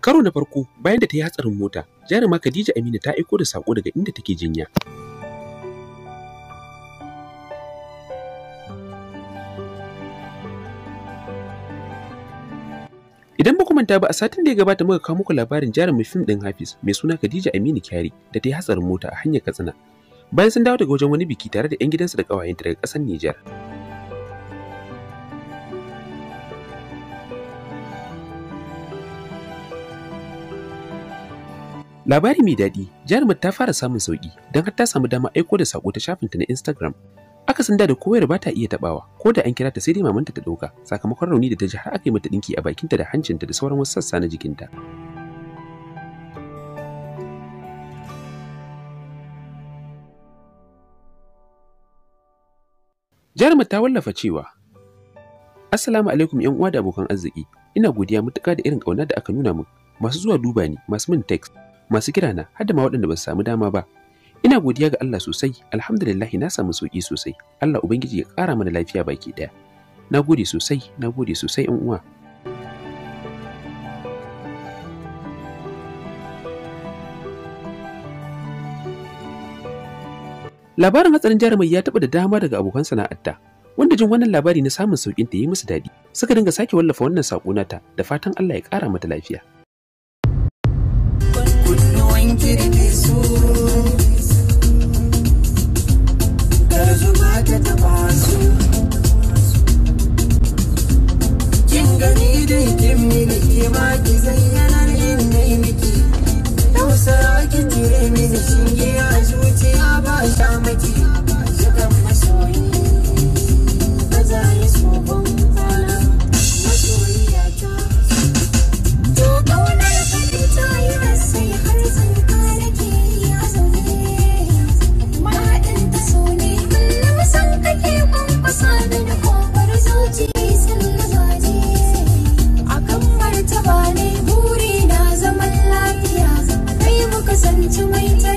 karo na farko bayan da ta yi hatsarin mota, jaruma Khadija Aminu ta aiko da sako daga inda take jinya. Idan ba ku manta ba a satin da ya gabata muka kawo muku labarin jarumin fim ɗin Hafiz mai suna Khadija Aminu Kyari da ta yi hatsarin mota a hanyar Katsina. Bayan sun dawo daga wajen wani biki tare da 'yan gidansu da ƙawayenta daga ƙasar Nijar. Labari mai daɗi, jarumar ta fara samun sauƙi don har ta samu dama aiko da saƙo ta shafinta na Instagram. Akasin da koyar ba ta iya taɓawa, ko da an kira ta sai dai mamanta ta ɗauka sakamakon rauni da ta ji har aka yi mata ɗinki a bakinta da hancinta da sauran wasu sassa na jikinta. Jarumar ta wallafa cewa, Assalamu alaikum 'yan uwa da abokan arziki, ina godiya matuƙa da irin ƙaunar da aka nuna min, masu zuwa duba ni, masu min text, masu kira na har da ma waɗanda ba su samu dama ba. Ina godiya ga Allah sosai, alhamdulillah na samu sauƙi sosai. Allah Ubangiji ya ƙara mana lafiya baki ɗaya. Na gode sosai 'yan uwa. Labarin hatsarin jarumai ya taɓa da dama daga abokan sana'arta, wanda jin wannan labari na samun sauƙin ta yi musu daɗi, suka dinga sake wallafa wannan saƙo nata da fatan Allah ya ƙara mata lafiya. Mai